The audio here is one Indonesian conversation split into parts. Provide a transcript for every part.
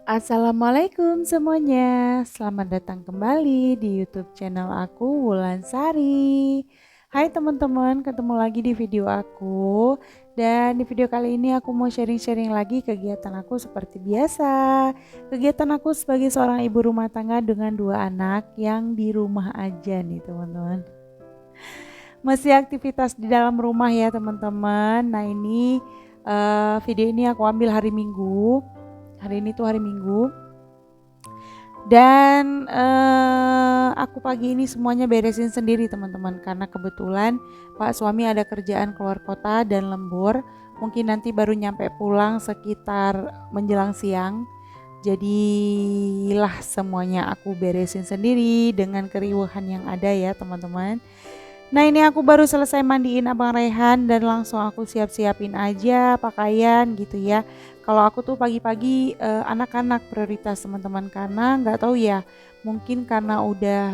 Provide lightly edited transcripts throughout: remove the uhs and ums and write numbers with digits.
Assalamualaikum semuanya, selamat datang kembali di YouTube channel aku Wulan Sari. Hai teman-teman, ketemu lagi di video aku. Dan di video kali ini aku mau sharing-sharing lagi kegiatan aku seperti biasa. Kegiatan aku sebagai seorang ibu rumah tangga dengan 2 anak yang di rumah aja nih teman-teman. Masih aktivitas di dalam rumah ya teman-teman. Nah ini video ini aku ambil hari Minggu. Hari ini tuh hari Minggu. Dan aku pagi ini semuanya beresin sendiri teman-teman, karena kebetulan Pak suami ada kerjaan keluar kota dan lembur. Mungkin nanti baru nyampe pulang sekitar menjelang siang. Jadilah semuanya aku beresin sendiri dengan keriuhan yang ada ya teman-teman. Nah ini aku baru selesai mandiin Abang Rehan dan langsung aku siap-siapin aja pakaian gitu ya. Kalau aku tuh pagi-pagi anak-anak prioritas teman-teman, karena nggak tahu ya, mungkin karena udah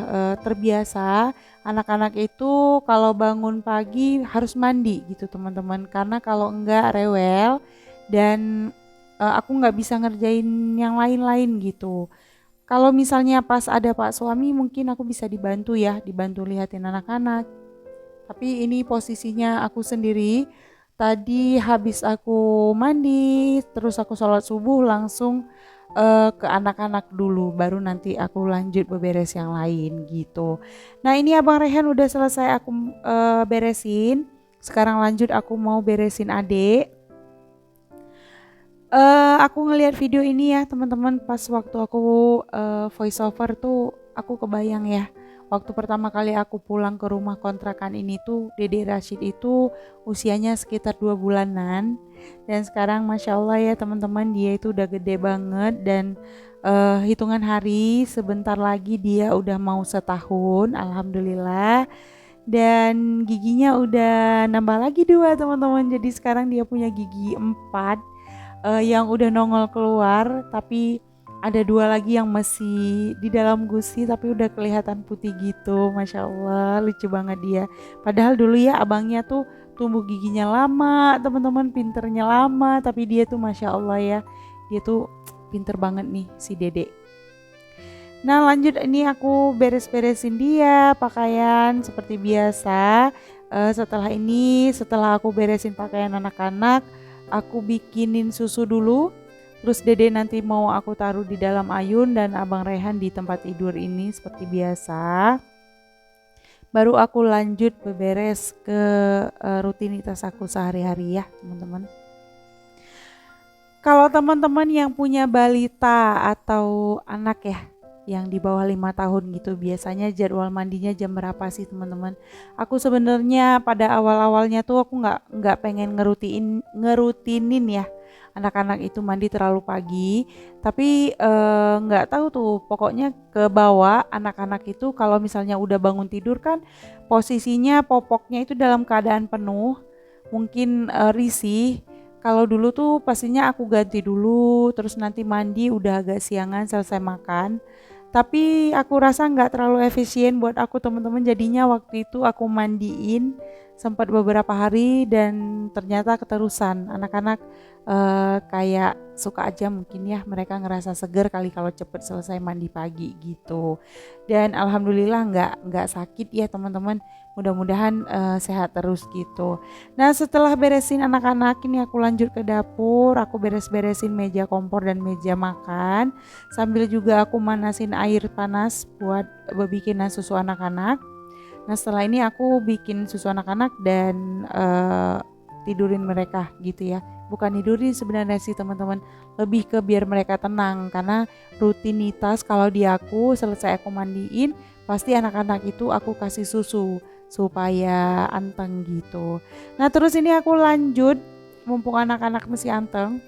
terbiasa anak-anak itu kalau bangun pagi harus mandi gitu teman-teman, karena kalau enggak rewel dan aku nggak bisa ngerjain yang lain-lain gitu. Kalau misalnya pas ada Pak suami mungkin aku bisa dibantu ya, dibantu lihatin anak-anak. Tapi ini posisinya aku sendiri. Tadi habis aku mandi, terus aku sholat subuh langsung ke anak-anak dulu, baru nanti aku lanjut beberes yang lain gitu. Nah ini Abang Rehan udah selesai aku beresin. Sekarang lanjut aku mau beresin adek. Aku ngelihat video ini ya teman-teman, pas waktu aku voice over tuh aku kebayang ya. Waktu pertama kali aku pulang ke rumah kontrakan ini tuh Dede Rashid itu usianya sekitar 2 bulanan. Dan sekarang Masya Allah ya teman-teman, dia itu udah gede banget. Dan hitungan hari sebentar lagi dia udah mau setahun, Alhamdulillah. Dan giginya udah nambah lagi 2 teman-teman, jadi sekarang dia punya gigi 4 yang udah nongol keluar, tapi ada 2 lagi yang masih di dalam gusi tapi udah kelihatan putih gitu. Masya Allah lucu banget dia. Padahal dulu ya abangnya tuh tumbuh giginya lama teman-teman, pinternya lama, tapi dia tuh Masya Allah ya, dia tuh pinter banget nih si Dede. Nah lanjut, ini aku beres-beresin dia pakaian seperti biasa. Setelah ini, setelah aku beresin pakaian anak-anak, aku bikinin susu dulu. Terus Dede nanti mau aku taruh di dalam ayun dan Abang Rehan di tempat tidur ini seperti biasa. Baru aku lanjut beberes ke rutinitas aku sehari-hari ya teman-teman. Kalau teman-teman yang punya balita atau anak ya yang di bawah 5 tahun gitu, biasanya jadwal mandinya jam berapa sih teman-teman? Aku sebenarnya pada awal-awalnya tuh aku nggak pengen ngerutinin ya anak-anak itu mandi terlalu pagi, tapi nggak tahu tuh, pokoknya ke bawah anak-anak itu kalau misalnya udah bangun tidur kan posisinya popoknya itu dalam keadaan penuh, mungkin risih. Kalau dulu tuh pastinya aku ganti dulu, terus nanti mandi udah agak siangan selesai makan. Tapi aku rasa nggak terlalu efisien buat aku teman-teman, jadinya waktu itu aku mandiin sempat beberapa hari dan ternyata keterusan. Anak-anak kayak suka aja mungkin ya, mereka ngerasa seger kali kalau cepet selesai mandi pagi gitu. Dan alhamdulillah nggak sakit ya teman-teman. Mudah-mudahan sehat terus gitu. Nah setelah beresin anak-anak ini aku lanjut ke dapur, aku beres-beresin meja kompor dan meja makan. Sambil juga aku manasin air panas buat bikinan susu anak-anak. Nah setelah ini aku bikin susu anak-anak dan tidurin mereka gitu ya. Bukan tidurin sebenarnya sih teman-teman, lebih ke biar mereka tenang, karena rutinitas kalau di aku selesai aku mandiin pasti anak-anak itu aku kasih susu supaya anteng gitu. Nah terus ini aku lanjut, mumpung anak-anak masih anteng,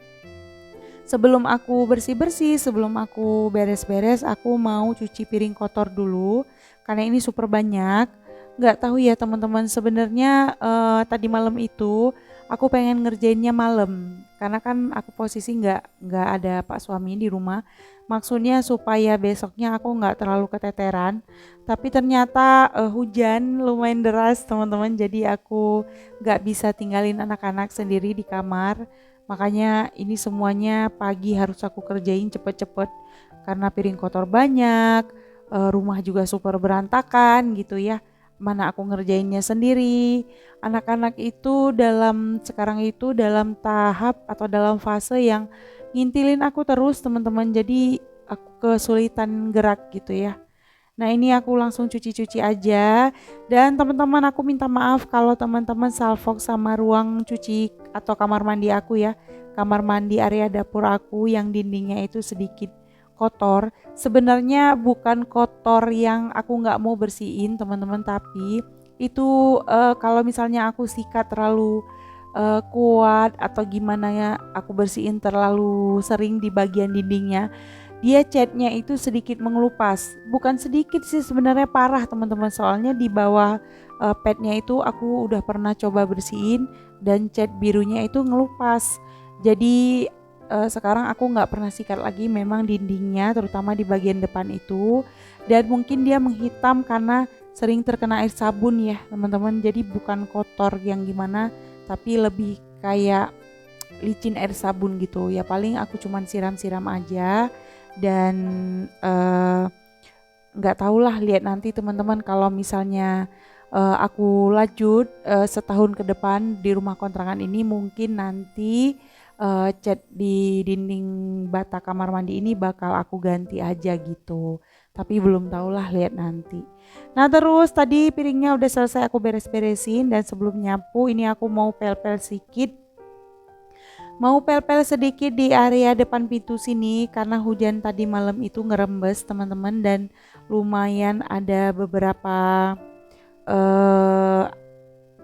sebelum aku bersih-bersih, sebelum aku beres-beres, aku mau cuci piring kotor dulu karena ini super banyak. Nggak tahu ya teman-teman, sebenarnya tadi malam itu aku pengen ngerjainnya malam karena kan aku posisi nggak ada Pak suami di rumah. Maksudnya supaya besoknya aku nggak terlalu keteteran. Tapi ternyata hujan lumayan deras teman-teman, jadi aku nggak bisa tinggalin anak-anak sendiri di kamar. Makanya ini semuanya pagi harus aku kerjain cepet-cepet karena piring kotor banyak, rumah juga super berantakan gitu ya. Mana aku ngerjainnya sendiri. Anak-anak itu sekarang itu dalam tahap atau dalam fase yang ngintilin aku terus teman-teman. Jadi aku kesulitan gerak gitu ya. Nah ini aku langsung cuci-cuci aja. Dan teman-teman aku minta maaf kalau teman-teman salfok sama ruang cuci atau kamar mandi aku ya. Kamar mandi area dapur aku yang dindingnya itu sedikit kotor. Sebenarnya bukan kotor yang aku nggak mau bersihin teman-teman. Tapi itu kalau misalnya aku sikat terlalu kuat atau gimana ya, aku bersihin terlalu sering di bagian dindingnya, dia catnya itu sedikit mengelupas. Bukan sedikit sih sebenarnya, parah teman-teman, soalnya di bawah padnya itu aku udah pernah coba bersihin dan cat birunya itu ngelupas. Jadi sekarang aku nggak pernah sikat lagi memang dindingnya, terutama di bagian depan itu. Dan mungkin dia menghitam karena sering terkena air sabun ya teman-teman. Jadi bukan kotor yang gimana, tapi lebih kayak licin air sabun gitu ya. Paling aku cuman siram-siram aja. Dan nggak tahulah, lihat nanti teman-teman kalau misalnya aku lanjut setahun ke depan di rumah kontrakan ini, mungkin nanti cat di dinding bata kamar mandi ini bakal aku ganti aja gitu, tapi belum tahulah, lihat nanti. Nah terus tadi piringnya udah selesai aku beres-beresin, dan sebelum nyapu ini aku mau pel-pel sedikit. Mau pel-pel sedikit di area depan pintu sini karena hujan tadi malam itu ngerembes teman-teman, dan lumayan ada beberapa eh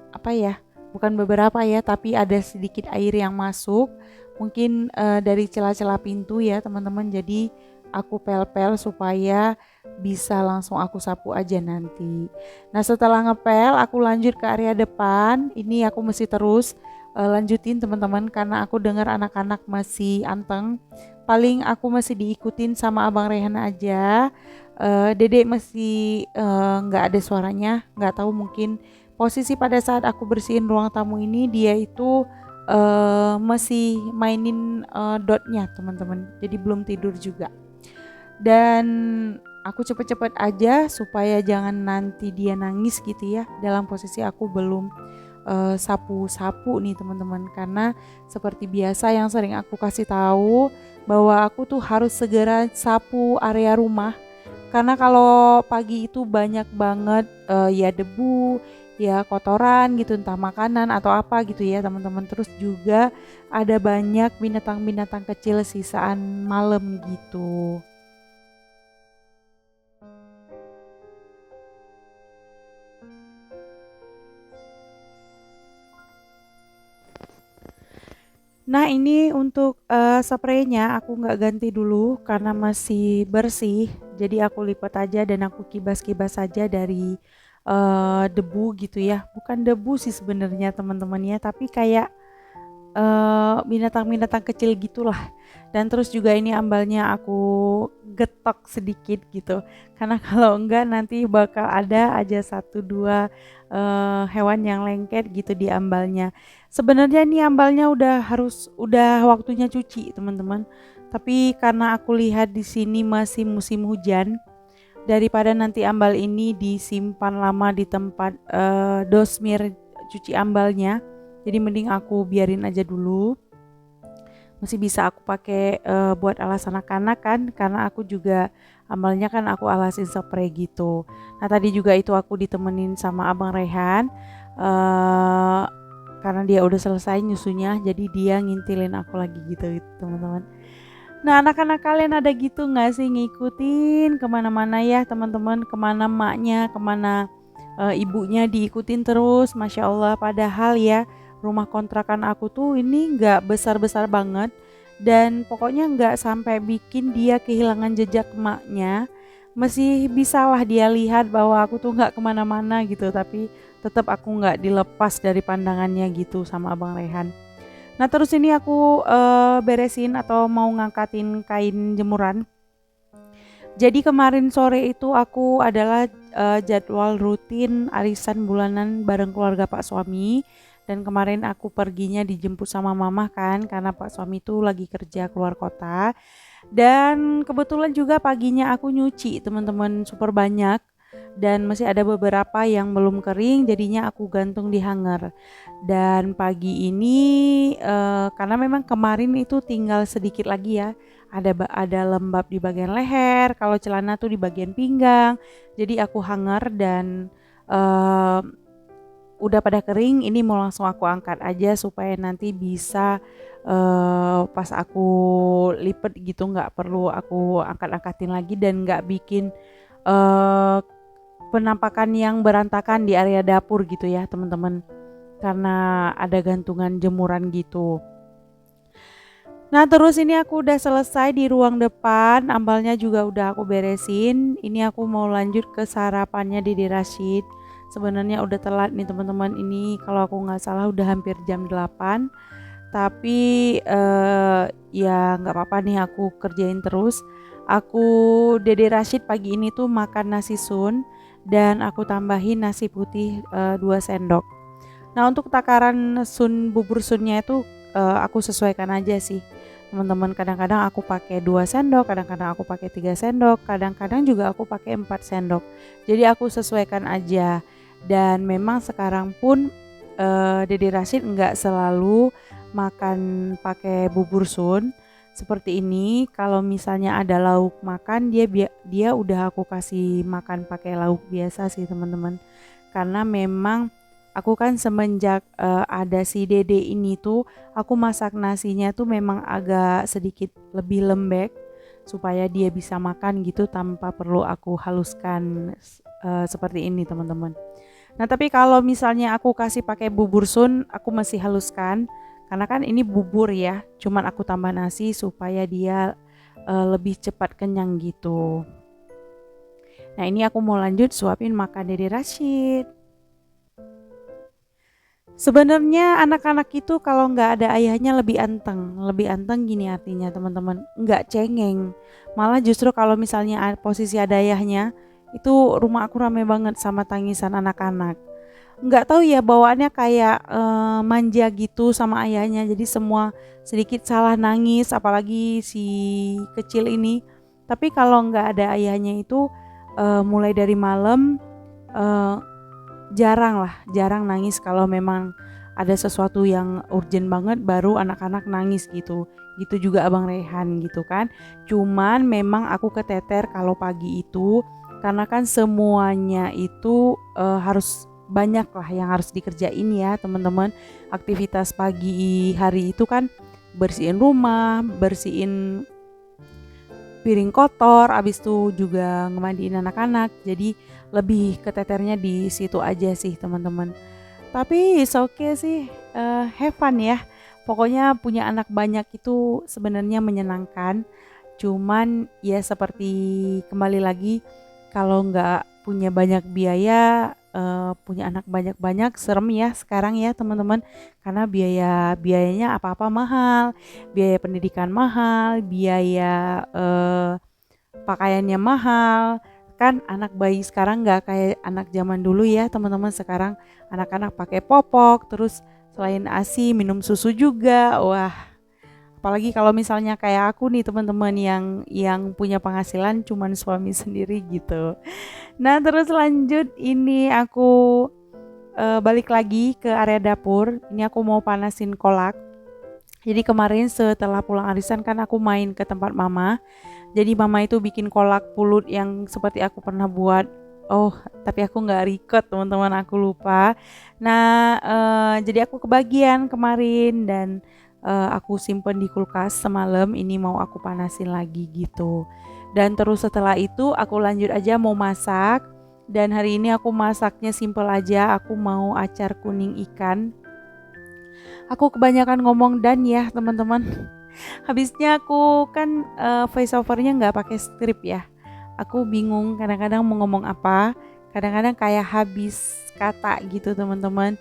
apa ya? Bukan beberapa ya, tapi ada sedikit air yang masuk. Mungkin dari celah-celah pintu ya teman-teman. Jadi aku pel-pel supaya bisa langsung aku sapu aja nanti. Nah setelah ngepel aku lanjut ke area depan. Ini aku mesti terus lanjutin teman-teman karena aku dengar anak-anak masih anteng. Paling aku masih diikutin sama Abang Rehan aja. Dedek masih nggak ada suaranya, nggak tahu, mungkin posisi pada saat aku bersihin ruang tamu ini dia itu masih mainin dotnya teman-teman, jadi belum tidur juga. Dan aku cepet-cepet aja supaya jangan nanti dia nangis gitu ya dalam posisi aku belum sapu-sapu nih teman-teman. Karena seperti biasa yang sering aku kasih tahu bahwa aku tuh harus segera sapu area rumah, karena kalau pagi itu banyak banget ya debu, ya kotoran gitu, entah makanan atau apa gitu ya teman-teman. Terus juga ada banyak binatang-binatang kecil sisaan malam gitu. Nah ini untuk spraynya aku nggak ganti dulu karena masih bersih. Jadi aku lipat aja dan aku kibas-kibas saja dari debu gitu ya. Bukan debu sih sebenarnya teman-teman ya, tapi kayak binatang-binatang kecil gitulah. Dan terus juga ini ambalnya aku getok sedikit gitu, karena kalau enggak nanti bakal ada aja satu dua hewan yang lengket gitu di ambalnya. Sebenarnya ini ambalnya udah waktunya cuci teman-teman, tapi karena aku lihat di sini masih musim hujan, daripada nanti ambal ini disimpan lama di tempat dosmir cuci ambalnya, jadi mending aku biarin aja dulu. Masih bisa aku pakai buat alas anak-anak kan, karena aku juga ambalnya kan aku alasin spray gitu. Nah tadi juga itu aku ditemenin sama Abang Rehan eh karena dia udah selesai nyusunya, jadi dia ngintilin aku lagi gitu, teman-teman. Nah anak-anak kalian ada gitu nggak sih ngikutin kemana-mana ya teman-teman, kemana maknya, kemana ibunya diikutin terus, Masya Allah. Padahal ya rumah kontrakan aku tuh ini nggak besar-besar banget, dan pokoknya nggak sampai bikin dia kehilangan jejak emaknya. Masih bisalah dia lihat bahwa aku tuh nggak kemana-mana gitu, tapi tetap aku nggak dilepas dari pandangannya gitu sama Abang Rehan. Nah terus ini aku beresin atau mau ngangkatin kain jemuran. Jadi kemarin sore itu aku adalah jadwal rutin arisan bulanan bareng keluarga Pak suami. Dan kemarin aku perginya dijemput sama mama kan, karena pak suami tuh lagi kerja keluar kota. Dan kebetulan juga paginya aku nyuci teman-teman super banyak, dan masih ada beberapa yang belum kering, jadinya aku gantung di hanger. Dan pagi ini karena memang kemarin itu tinggal sedikit lagi ya, ada lembab di bagian leher, kalau celana tuh di bagian pinggang. Jadi aku hanger dan eh, udah pada kering, ini mau langsung aku angkat aja supaya nanti bisa pas aku lipet gitu, nggak perlu aku angkat-angkatin lagi dan nggak bikin eh, penampakan yang berantakan di area dapur gitu ya teman-teman, karena ada gantungan jemuran gitu. Nah terus ini aku udah selesai di ruang depan, ambalnya juga udah aku beresin. Ini aku mau lanjut ke sarapannya Dede Rashid. Sebenarnya udah telat nih teman-teman, ini kalau aku nggak salah udah hampir jam 8. Tapi ya nggak apa-apa nih, aku kerjain terus. Aku Dede Rashid pagi ini tuh makan nasi sun dan aku tambahin nasi putih 2 sendok. Nah untuk takaran bubur sunnya itu aku sesuaikan aja sih teman-teman. Kadang-kadang aku pakai 2 sendok, kadang-kadang aku pakai 3 sendok, kadang-kadang juga aku pakai 4 sendok. Jadi aku sesuaikan aja. Dan memang sekarang pun Dede Rashid nggak selalu makan pakai bubur sun seperti ini. Kalau misalnya ada lauk makan, dia udah aku kasih makan pakai lauk biasa sih teman-teman. Karena memang aku kan semenjak ada si Dede ini tuh, aku masak nasinya tuh memang agak sedikit lebih lembek supaya dia bisa makan gitu tanpa perlu aku haluskan seperti ini teman-teman. Nah tapi kalau misalnya aku kasih pakai bubur sun, aku masih haluskan karena kan ini bubur ya. Cuman aku tambah nasi supaya dia lebih cepat kenyang gitu. Nah ini aku mau lanjut suapin makan Dede Rashid. Sebenarnya anak-anak itu kalau nggak ada ayahnya lebih anteng gini artinya teman-teman, nggak cengeng. Malah justru kalau misalnya posisi ada ayahnya, itu rumah aku rame banget sama tangisan anak-anak. Nggak tahu ya bawaannya kayak manja gitu sama ayahnya, jadi semua sedikit salah nangis, apalagi si kecil ini. Tapi kalau nggak ada ayahnya itu mulai dari malam eh, jarang nangis. Kalau memang ada sesuatu yang urgent banget baru anak-anak nangis gitu. Gitu juga Abang Rehan gitu kan. Cuman memang aku keteter kalau pagi itu karena kan semuanya itu harus banyak lah yang harus dikerjain ya teman-teman. Aktivitas pagi hari itu kan bersihin rumah, bersihin piring kotor, abis itu juga ngemandiin anak-anak. Jadi lebih keteternya di situ aja sih teman-teman. Tapi it's okay sih, have fun ya. Pokoknya punya anak banyak itu sebenarnya menyenangkan. Cuman ya seperti kembali lagi, kalau nggak punya banyak biaya, punya anak banyak-banyak serem ya sekarang ya teman-teman. Karena biayanya apa-apa mahal, biaya pendidikan mahal, biaya pakaiannya mahal. Kan anak bayi sekarang nggak kayak anak zaman dulu ya teman-teman. Sekarang anak-anak pakai popok, terus selain ASI minum susu juga. Wah, apalagi kalau misalnya kayak aku nih teman-teman yang punya penghasilan cuman suami sendiri gitu. Nah terus lanjut, ini aku balik lagi ke area dapur. Ini aku mau panasin kolak. Jadi kemarin setelah pulang arisan kan aku main ke tempat mama. Jadi mama itu bikin kolak pulut yang seperti aku pernah buat. Oh, tapi aku nggak record teman-teman, aku lupa. Nah, jadi aku kebagian kemarin dan aku simpen di kulkas semalam. Ini mau aku panasin lagi gitu. Dan terus setelah itu aku lanjut aja mau masak. Dan hari ini aku masaknya simple aja. Aku mau acar kuning ikan. Aku kebanyakan ngomong dan ya teman-teman. Habisnya aku kan voice overnya nggak pakai skrip ya. Aku bingung kadang-kadang mau ngomong apa. Kadang-kadang kayak habis kata gitu teman-teman.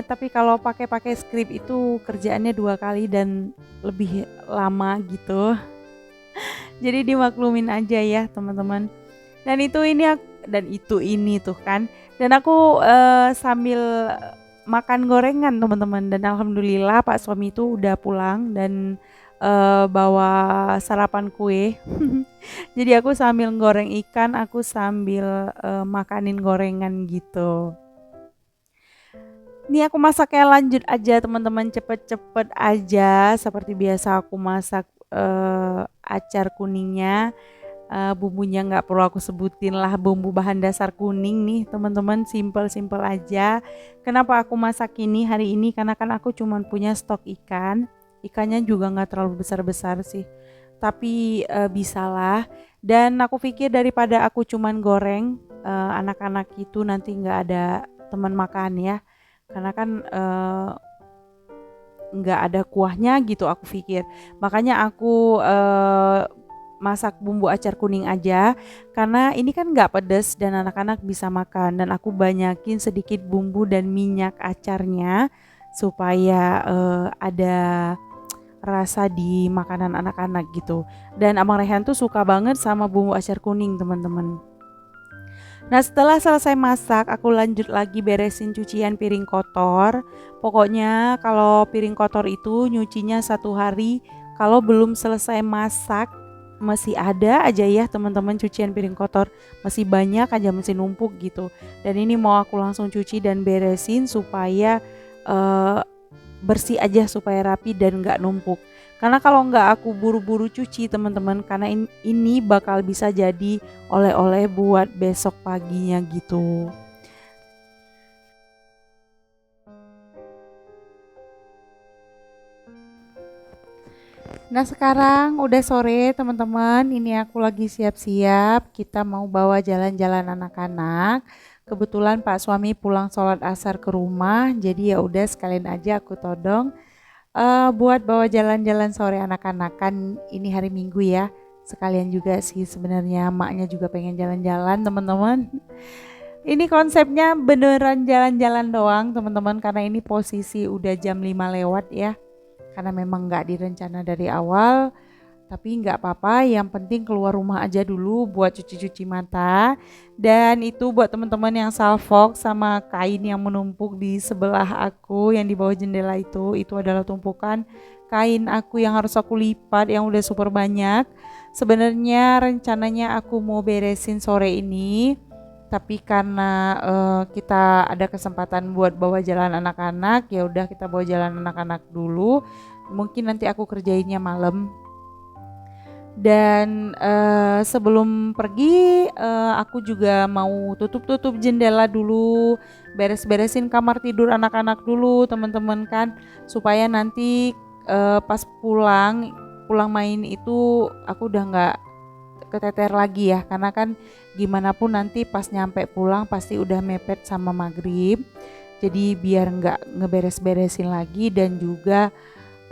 Tapi kalau pakai skrip itu kerjaannya 2 kali dan lebih lama gitu. Jadi dimaklumin aja ya teman-teman. Dan itu ini tuh kan. Dan aku sambil makan gorengan teman-teman, dan alhamdulillah Pak suami itu udah pulang dan bawa sarapan kue. Jadi aku sambil goreng ikan, aku sambil makanin gorengan gitu. Ini aku masaknya lanjut aja teman-teman, cepet-cepet aja seperti biasa aku masak acar kuningnya. Bumbunya nggak perlu aku sebutin lah, bumbu bahan dasar kuning nih teman-teman, simple-simple aja. Kenapa aku masak ini hari ini? Karena kan aku cuman punya stok ikan. Ikannya juga nggak terlalu besar-besar sih, tapi bisalah. Dan aku pikir daripada aku cuman goreng, anak-anak itu nanti nggak ada teman makan ya. Karena kan nggak ada kuahnya gitu aku pikir. Makanya aku masak bumbu acar kuning aja, karena ini kan nggak pedas dan anak-anak bisa makan, dan aku banyakin sedikit bumbu dan minyak acarnya supaya ada rasa di makanan anak-anak gitu. Dan Abang Rehan tuh suka banget sama bumbu acar kuning teman-teman. Nah setelah selesai masak, aku lanjut lagi beresin cucian piring kotor. Pokoknya kalau piring kotor itu nyucinya 1 hari. Kalau belum selesai masak masih ada aja ya teman-teman cucian piring kotor. Masih banyak aja, masih numpuk gitu. Dan ini mau aku langsung cuci dan beresin supaya bersih aja, supaya rapi dan gak numpuk. Karena kalau nggak aku buru-buru cuci teman-teman, karena ini bakal bisa jadi oleh-oleh buat besok paginya gitu. Nah sekarang udah sore teman-teman, ini aku lagi siap-siap, kita mau bawa jalan-jalan anak-anak. Kebetulan Pak suami pulang sholat asar ke rumah, jadi ya udah sekalian aja aku todong buat bawa jalan-jalan sore anak-anak, kan ini hari Minggu ya. Sekalian juga sih sebenarnya maknya juga pengen jalan-jalan teman-teman. Ini konsepnya beneran jalan-jalan doang teman-teman, karena ini posisi udah jam 5 lewat ya. Karena memang nggak direncana dari awal, tapi nggak apa-apa, yang penting keluar rumah aja dulu buat cuci-cuci mata. Dan itu buat teman-teman yang salfok sama kain yang menumpuk di sebelah aku yang di bawah jendela, itu adalah tumpukan kain aku yang harus aku lipat yang udah super banyak. Sebenarnya rencananya aku mau beresin sore ini, tapi karena kita ada kesempatan buat bawa jalan anak-anak, ya udah kita bawa jalan anak-anak dulu. Mungkin nanti aku kerjainnya malam. Dan sebelum pergi aku juga mau tutup-tutup jendela dulu, beres-beresin kamar tidur anak-anak dulu teman-teman, kan supaya nanti pas pulang main itu aku udah nggak keteter lagi ya, karena kan gimana pun nanti pas nyampe pulang pasti udah mepet sama maghrib. Jadi biar nggak ngeberes-beresin lagi, dan juga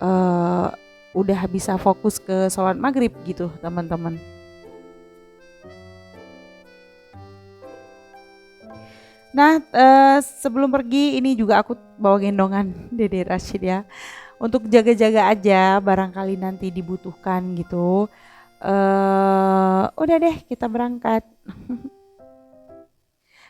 uh, udah bisa fokus ke sholat maghrib gitu teman-teman. Nah sebelum pergi ini juga aku bawa gendongan Dede Rashid ya, untuk jaga-jaga aja barangkali nanti dibutuhkan gitu. Udah deh kita berangkat.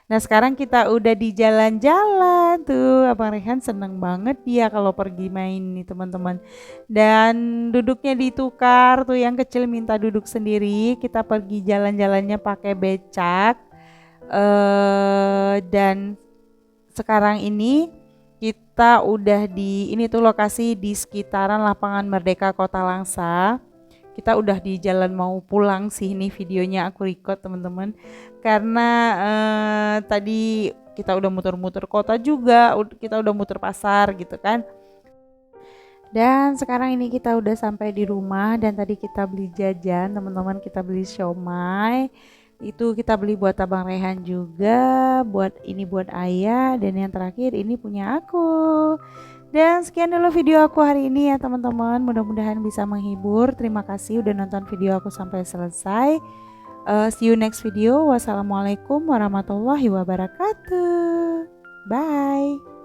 Nah sekarang kita udah di jalan-jalan tuh, Abang Rehan seneng banget dia kalau pergi main nih teman-teman. Dan duduknya ditukar tuh, yang kecil minta duduk sendiri, kita pergi jalan-jalannya pakai becak. Dan sekarang ini kita udah di ini tuh lokasi di sekitaran lapangan Merdeka Kota Langsa. Kita udah di jalan mau pulang sih, ini videonya aku record teman-teman, karena tadi kita udah muter-muter kota juga, kita udah muter pasar gitu kan. Dan sekarang ini kita udah sampai di rumah, dan tadi kita beli jajan teman-teman, kita beli siomay. Itu kita beli buat Abang Rehan juga, buat ini buat ayah, dan yang terakhir ini punya aku. Dan sekian dulu video aku hari ini ya teman-teman, mudah-mudahan bisa menghibur. Terima kasih udah nonton video aku sampai selesai. See you next video. Wassalamualaikum warahmatullahi wabarakatuh. Bye.